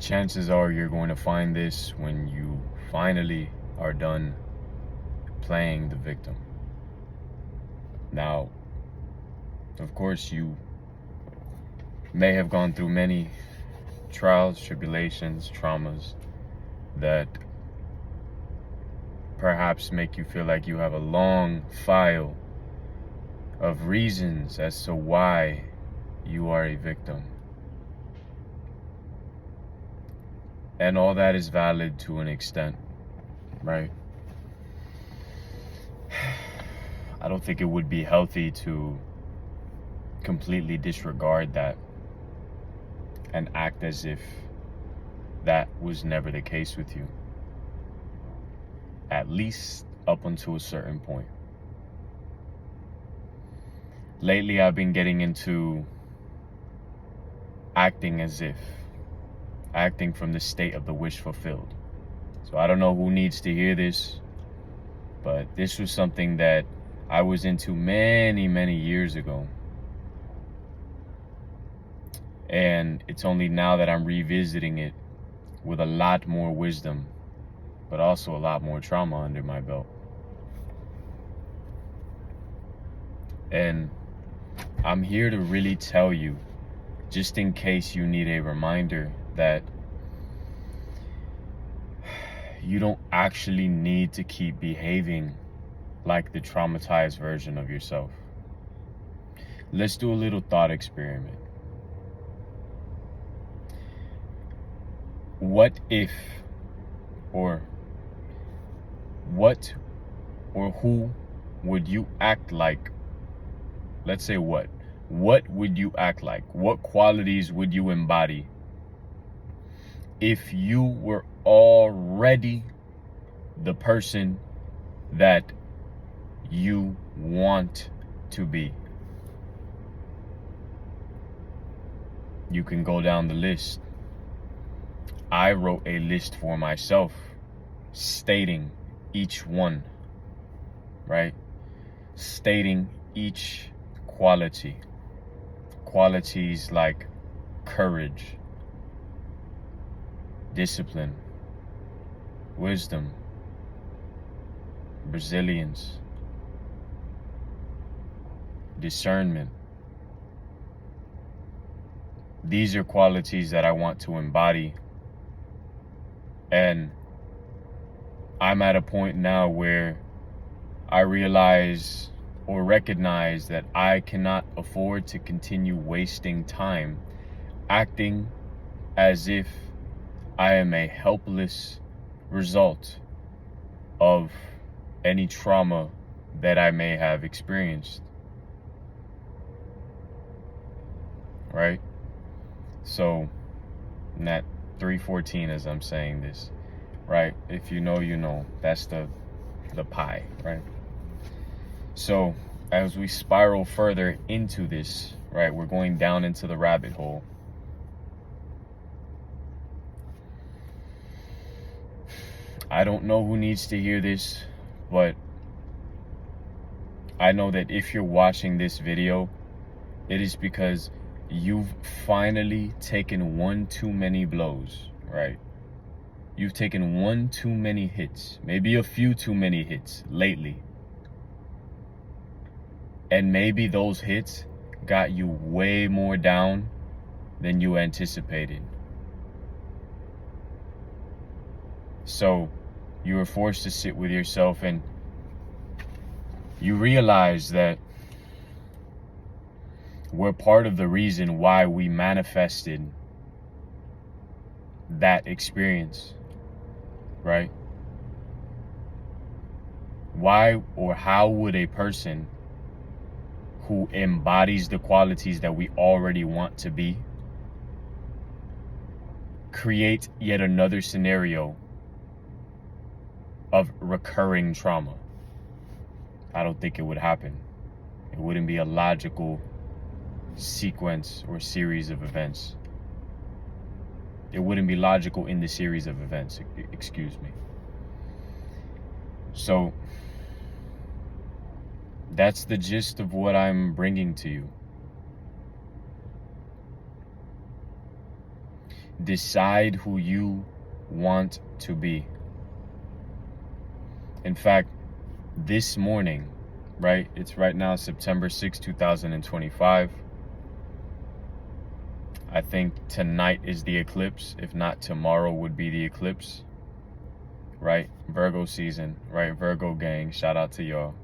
chances are you're going to find this when you finally are done playing the victim. Now, of course, you may have gone through many trials, tribulations, traumas that perhaps make you feel like you have a long file of reasons as to why you are a victim. And all that is valid to an extent, right? I don't think it would be healthy to completely disregard that and act as if that was never the case with you. At least up until a certain point. Lately, I've been getting into acting as if, acting from the state of the wish fulfilled. So I don't know who needs to hear this, but this was something that I was into many, many years ago. And it's only now that I'm revisiting it with a lot more wisdom, but also a lot more trauma under my belt. And I'm here to really tell you, just in case you need a reminder, that you don't actually need to keep behaving like the traumatized version of yourself. Let's do a little thought experiment. What if, or what or who would you act like? Let's say what would you act like? What qualities would you embody if you were already the person that you want to be? You can go down the list. I wrote a list for myself stating each one, right? Stating each quality. Qualities like courage, discipline, wisdom, resilience, discernment. These are qualities that I want to embody. And I'm at a point now where I realize or recognize that I cannot afford to continue wasting time acting as if I am a helpless result of any trauma that I may have experienced. Right? So, Nat 3:14 as I'm saying this, right? If you know, you know. That's the pie, right? So, as we spiral further into this, right, we're going down into the rabbit hole. I don't know who needs to hear this, but I know that if you're watching this video, it is because you've finally taken one too many blows, right? You've taken one too many hits, maybe a few too many hits lately. And maybe those hits got you way more down than you anticipated. So you were forced to sit with yourself and you realize that we're part of the reason why we manifested that experience, right? Why or how would a person who embodies the qualities that we already want to be create yet another scenario of recurring trauma? I don't think it would happen. It wouldn't be a logical sequence or series of events. It wouldn't be logical in the series of events, excuse me. So that's the gist of what I'm bringing to you. Decide who you want to be. In fact, this morning, right? It's right now September 6, 2025. I think tonight is the eclipse. If not, tomorrow would be the eclipse. Right? Virgo season, right? Virgo gang, shout out to y'all.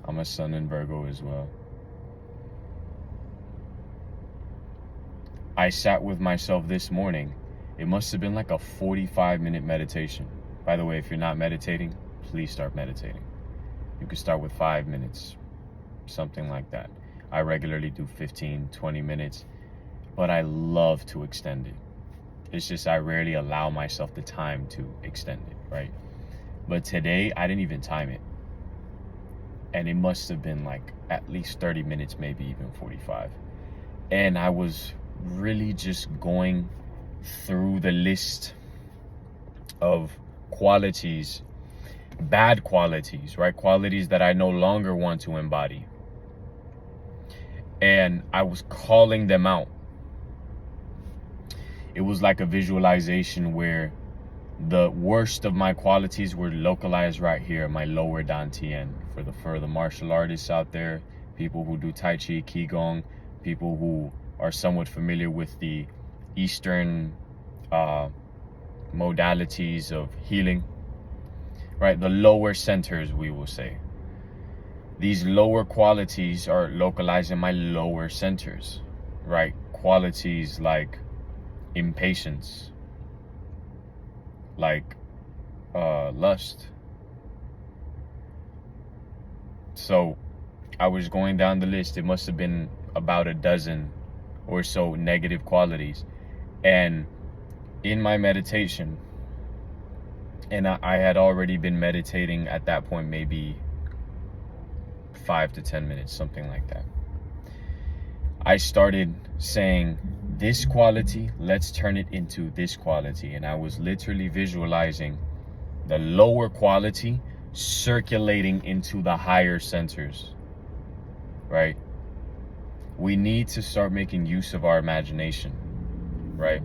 I'm a sun in Virgo as well. I sat with myself this morning. It must have been like a 45-minute meditation. By the way, if you're not meditating, please start meditating. You can start with 5 minutes, something like that. I regularly do 15, 20 minutes, but I love to extend it. It's just I rarely allow myself the time to extend it, right? But today, I didn't even time it. And it must have been like at least 30 minutes, maybe even 45. And I was really just going through the list of qualities, bad qualities, right? Qualities that I no longer want to embody. And I was calling them out. It was like a visualization where the worst of my qualities were localized right here, my lower dantian. For the martial artists out there, people who do Tai Chi, Qigong, people who are somewhat familiar with the Eastern modalities of healing, right? The lower centers, we will say. These lower qualities are localized in my lower centers, right? Qualities like impatience, like lust. So I was going down the list. It must have been about a dozen or so negative qualities. And in my meditation, and I had already been meditating at that point, maybe 5 to 10 minutes, something like that. I started saying, this quality, let's turn it into this quality. And I was literally visualizing the lower quality circulating into the higher centers, right? We need to start making use of our imagination, right?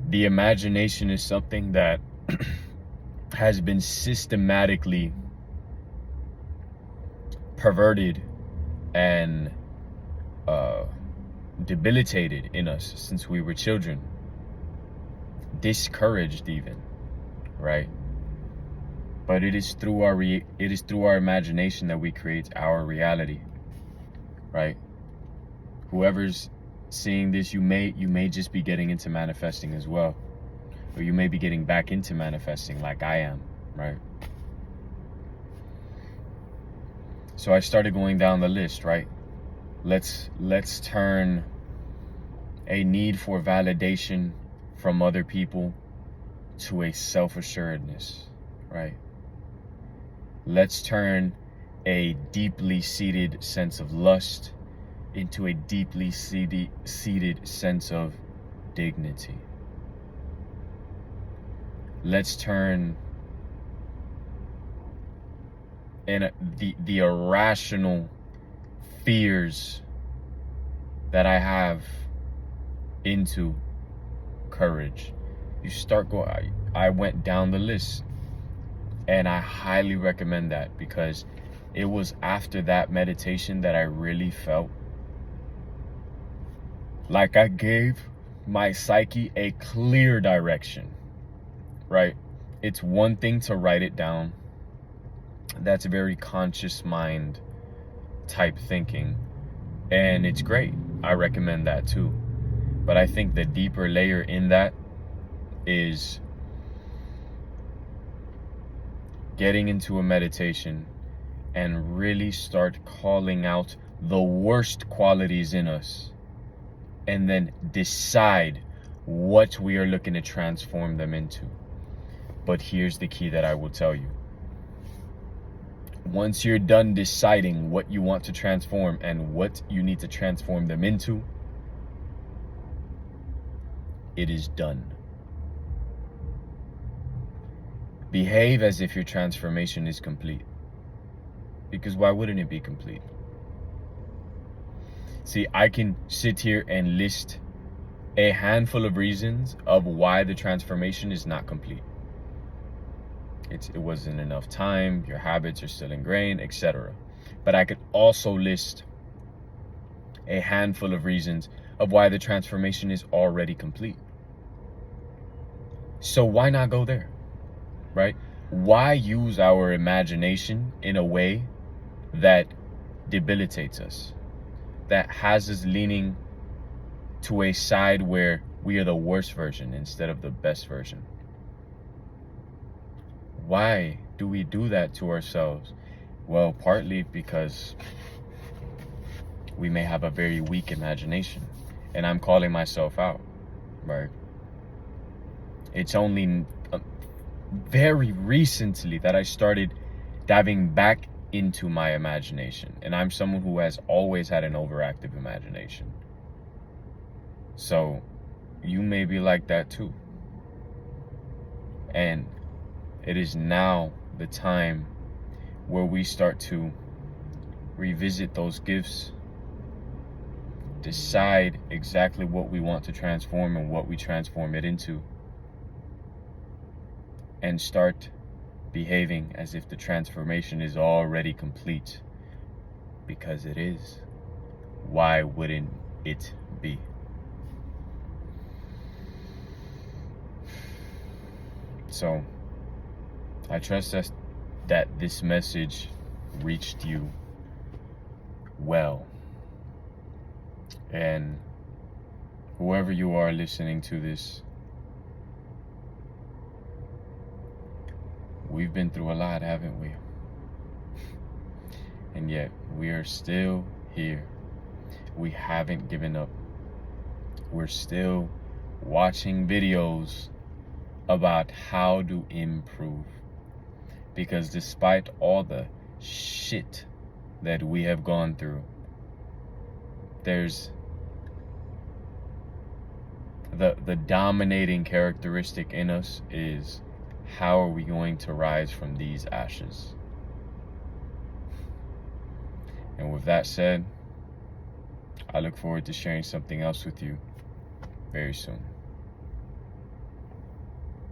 The imagination is something that has been systematically perverted and debilitated in us since we were children, discouraged even, right? But it is through our imagination that we create our reality, right? Whoever's seeing this, you may just be getting into manifesting as well, or you may be getting back into manifesting like I am, right? So I started going down the list, right? Let's turn a need for validation from other people to a self-assuredness, right? Let's turn a deeply seated sense of lust into a deeply seated sense of dignity. Let's turn the irrational fears that I have into courage. You start going, I went down the list, and I highly recommend that, because it was after that meditation that I really felt like I gave my psyche a clear direction, right? It's one thing to write it down. That's a very conscious mind type thinking, and it's great. I recommend that too. But I think the deeper layer in that is getting into a meditation and really start calling out the worst qualities in us, and then decide what we are looking to transform them into. But here's the key that I will tell you. Once you're done deciding what you want to transform and what you need to transform them into, it is done. Behave as if your transformation is complete. Because why wouldn't it be complete? See, I can sit here and list a handful of reasons of why the transformation is not complete. It wasn't enough time, your habits are still ingrained, etc. But I could also list a handful of reasons of why the transformation is already complete. So why not go there, right? Why use our imagination in a way that debilitates us, that has us leaning to a side where we are the worst version instead of the best version? Why do we do that to ourselves? Well, partly because we may have a very weak imagination, and I'm calling myself out, right? It's only very recently that I started diving back into my imagination, and I'm someone who has always had an overactive imagination. So you may be like that too. And it is now the time where we start to revisit those gifts, decide exactly what we want to transform and what we transform it into, and start behaving as if the transformation is already complete, because it is. Why wouldn't it be? So I trust that this message reached you well. And whoever you are listening to this, we've been through a lot, haven't we? And yet we are still here. We haven't given up. We're still watching videos about how to improve. Because despite all the shit that we have gone through, there's the dominating characteristic in us is, how are we going to rise from these ashes? And with that said, I look forward to sharing something else with you very soon.